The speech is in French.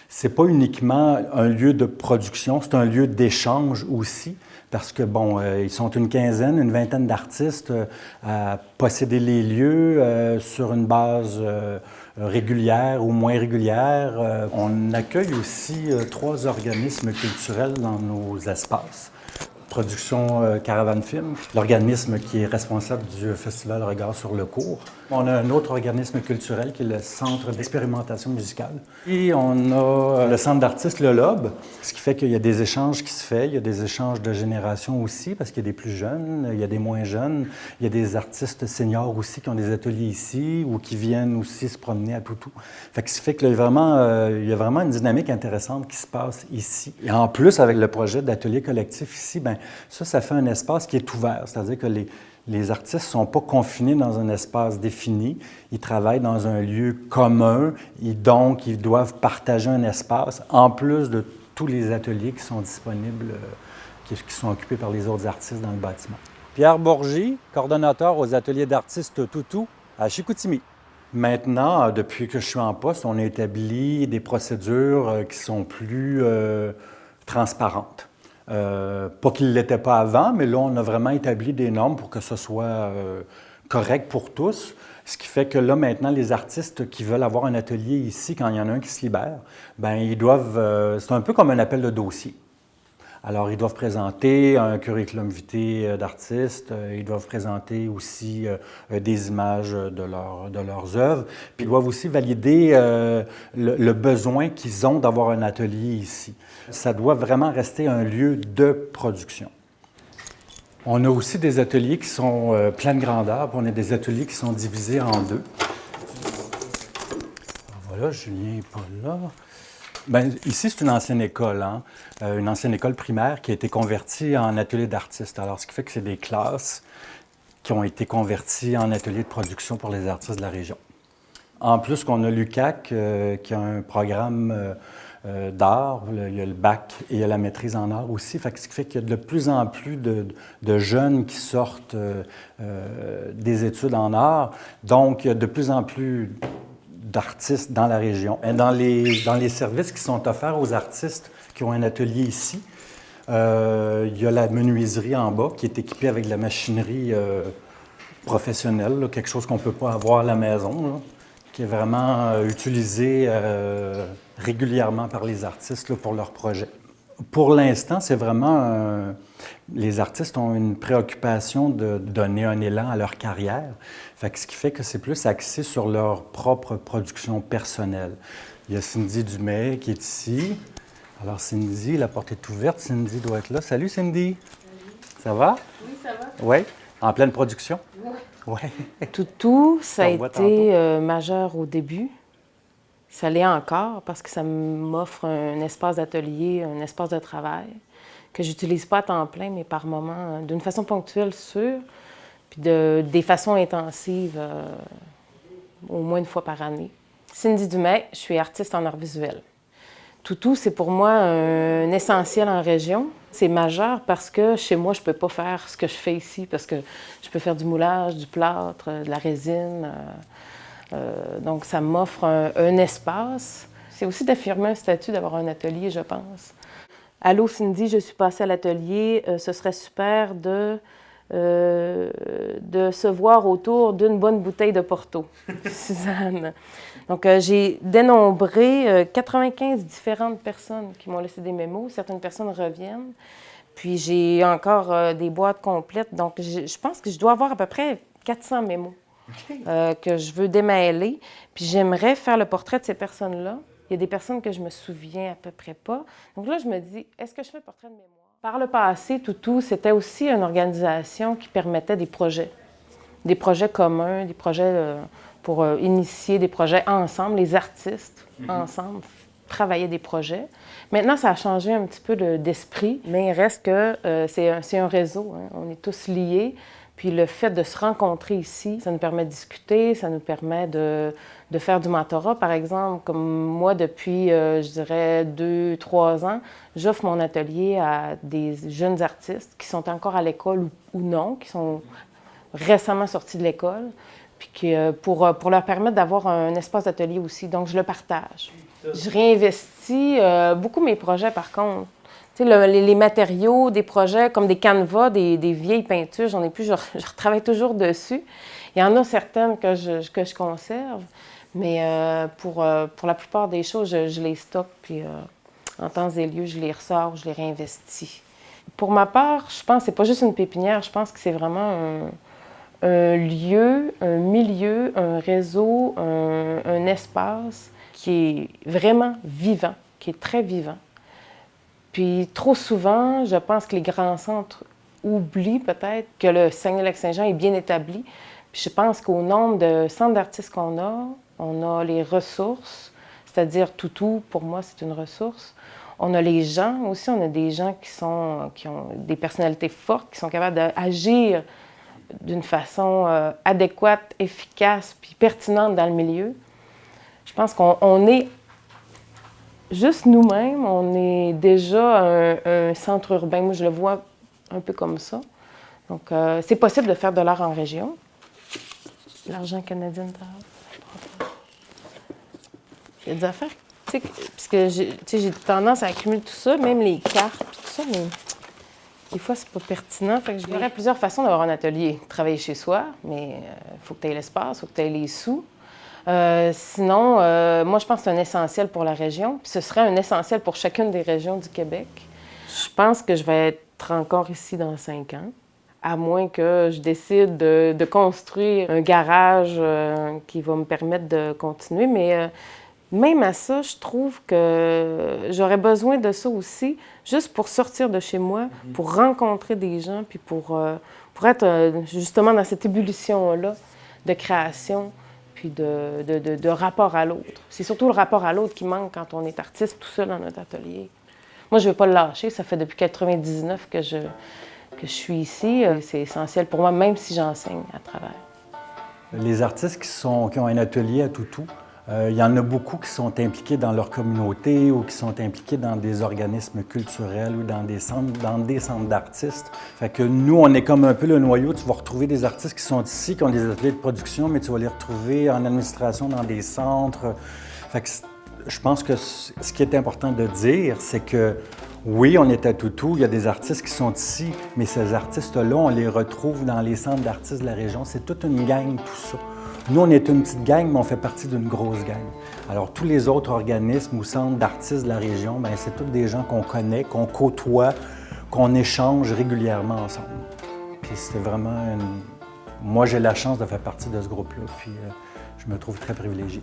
C'est pas uniquement un lieu de production, c'est un lieu d'échange aussi, parce que, bon, ils sont une quinzaine, une vingtaine d'artistes à posséder les lieux sur une base régulière ou moins régulière. On accueille aussi 3 organismes culturels dans nos espaces. Production Caravane Film, l'organisme qui est responsable du festival Regard sur le cours. On a un autre organisme culturel qui est le Centre d'expérimentation musicale. Et on a le Centre d'artistes Le Lobe, ce qui fait qu'il y a des échanges qui se font. Il y a des échanges de génération aussi, parce qu'il y a des plus jeunes, il y a des moins jeunes. Il y a des artistes seniors aussi qui ont des ateliers ici ou qui viennent aussi se promener à Toutou. Fait que ce qui fait qu'il y a vraiment une dynamique intéressante qui se passe ici. Et en plus, avec le projet d'atelier collectif ici, bien, ça fait un espace qui est ouvert, c'est-à-dire que les artistes ne sont pas confinés dans un espace défini, ils travaillent dans un lieu commun et donc ils doivent partager un espace en plus de tous les ateliers qui sont disponibles, qui sont occupés par les autres artistes dans le bâtiment. Pierre Bourgie, coordonnateur aux ateliers d'artistes Toutou à Chicoutimi. Maintenant, depuis que je suis en poste, on a établi des procédures qui sont plus transparentes. Pas qu'il ne l'était pas avant, mais là, on a vraiment établi des normes pour que ce soit correct pour tous. Ce qui fait que là, maintenant, les artistes qui veulent avoir un atelier ici, quand il y en a un qui se libère, bien, ils doivent... c'est un peu comme un appel de dossier. Alors, ils doivent présenter un curriculum vitae d'artistes, ils doivent présenter aussi des images de leurs œuvres, puis ils doivent aussi valider le besoin qu'ils ont d'avoir un atelier ici. Ça doit vraiment rester un lieu de production. On a aussi des ateliers qui sont pleine grandeur, puis on a des ateliers qui sont divisés en 2. Voilà, Julien n'est pas là. Bien, ici, c'est une ancienne école, une ancienne école primaire qui a été convertie en atelier d'artistes. Alors, ce qui fait que c'est des classes qui ont été converties en ateliers de production pour les artistes de la région. En plus, qu'on a l'UQAC qui a un programme d'art, il y a le bac et il y a la maîtrise en art aussi. Fait que ce qui fait qu'il y a de plus en plus de jeunes qui sortent des études en art. Donc, il y a de plus en plus d'artistes dans la région. Et dans les services qui sont offerts aux artistes qui ont un atelier ici, il y a la menuiserie en bas qui est équipée avec de la machinerie professionnelle, là, quelque chose qu'on ne peut pas avoir à la maison, là, qui est vraiment utilisée régulièrement par les artistes là, pour leurs projets. Pour l'instant, c'est vraiment... les artistes ont une préoccupation de donner un élan à leur carrière. Fait que ce qui fait que c'est plus axé sur leur propre production personnelle. Il y a Cindy Dumais qui est ici. Alors Cindy, la porte est ouverte. Cindy doit être là. Salut Cindy! Salut. Ça va? Oui, ça va. Oui? En pleine production? Oui. Oui. Toutou, ça a été majeur au début. Ça l'est encore parce que ça m'offre un espace d'atelier, un espace de travail que j'utilise pas à temps plein, mais par moment, d'une façon ponctuelle, sûre, puis des façons intensives, au moins une fois par année. Cindy Dumais, je suis artiste en art visuel. Toutou, c'est pour moi un essentiel en région. C'est majeur parce que chez moi, je ne peux pas faire ce que je fais ici, parce que je peux faire du moulage, du plâtre, de la résine. Donc, ça m'offre un espace. C'est aussi d'affirmer un statut, d'avoir un atelier, je pense. Allô, Cindy, je suis passée à l'atelier. Ce serait super de se voir autour d'une bonne bouteille de Porto. Suzanne. Donc, j'ai dénombré 95 différentes personnes qui m'ont laissé des mémos. Certaines personnes reviennent. Puis, j'ai encore des boîtes complètes. Donc, je pense que je dois avoir à peu près 400 mémos que je veux démêler. Puis, j'aimerais faire le portrait de ces personnes-là. Il y a des personnes que je me souviens à peu près pas. Donc là, je me dis, est-ce que je fais un portrait de mémoire? Par le passé, Toutou, c'était aussi une organisation qui permettait des projets communs, des projets pour initier des projets ensemble, les artistes ensemble travaillaient des projets. Maintenant, ça a changé un petit peu d'esprit, mais il reste que c'est un réseau, hein. On est tous liés. Puis le fait de se rencontrer ici, ça nous permet de discuter, ça nous permet de faire du mentorat, par exemple. Comme moi, depuis, je dirais, 2-3 ans, j'offre mon atelier à des jeunes artistes qui sont encore à l'école ou non, qui sont récemment sortis de l'école, puis pour leur permettre d'avoir un espace d'atelier aussi. Donc, je le partage. Je réinvestis beaucoup mes projets, par contre. Tu sais, les matériaux, des projets comme des canevas, des vieilles peintures, j'en ai plus, je retravaille toujours dessus. Il y en a certaines que je conserve, mais pour la plupart des choses, je les stocke, puis en temps et lieu, je les ressors, je les réinvestis. Pour ma part, je pense que c'est pas juste une pépinière, je pense que c'est vraiment un lieu, un milieu, un réseau, un espace qui est vraiment vivant, qui est très vivant. Puis trop souvent, je pense que les grands centres oublient peut-être que le Saguenay-Lac-Saint-Jean est bien établi. Puis je pense qu'au nombre de centres d'artistes qu'on a, on a les ressources, c'est-à-dire Toutou, pour moi, c'est une ressource. On a les gens aussi, on a des gens qui ont des personnalités fortes, qui sont capables d'agir d'une façon adéquate, efficace, puis pertinente dans le milieu. Je pense qu'on est juste nous-mêmes, on est déjà un centre urbain. Moi, je le vois un peu comme ça. Donc, c'est possible de faire de l'art en région. L'argent canadien de l'art. Il y a des affaires, tu sais, parce que j'ai tendance à accumuler tout ça, même les cartes, puis tout ça, mais des fois, c'est pas pertinent. Fait que il y aurait plusieurs façons d'avoir un atelier. Travailler chez soi, mais il faut que tu aies l'espace, il faut que tu aies les sous. Sinon, moi, je pense que c'est un essentiel pour la région. Puis ce serait un essentiel pour chacune des régions du Québec. Je pense que je vais être encore ici dans 5 ans, à moins que je décide de construire un garage qui va me permettre de continuer. Mais même à ça, je trouve que j'aurais besoin de ça aussi, juste pour sortir de chez moi, pour rencontrer des gens, puis pour être justement dans cette ébullition-là de création, puis de rapport à l'autre. C'est surtout le rapport à l'autre qui manque quand on est artiste tout seul dans notre atelier. Moi, je ne veux pas le lâcher. Ça fait depuis 1999 que je suis ici. C'est essentiel pour moi, même si j'enseigne à travers. Les artistes qui ont un atelier à Toutou, il y en a beaucoup qui sont impliqués dans leur communauté ou qui sont impliqués dans des organismes culturels ou dans des centres d'artistes. Fait que nous, on est comme un peu le noyau. Tu vas retrouver des artistes qui sont ici, qui ont des ateliers de production, mais tu vas les retrouver en administration dans des centres. Fait que je pense que ce qui est important de dire, c'est que oui, on est à Toutou, il y a des artistes qui sont ici, mais ces artistes-là, on les retrouve dans les centres d'artistes de la région. C'est toute une gang, tout ça. Nous, on est une petite gang, mais on fait partie d'une grosse gang. Alors, tous les autres organismes ou centres d'artistes de la région, bien, c'est tous des gens qu'on connaît, qu'on côtoie, qu'on échange régulièrement ensemble. Puis c'était vraiment Moi, j'ai la chance de faire partie de ce groupe-là, puis je me trouve très privilégié.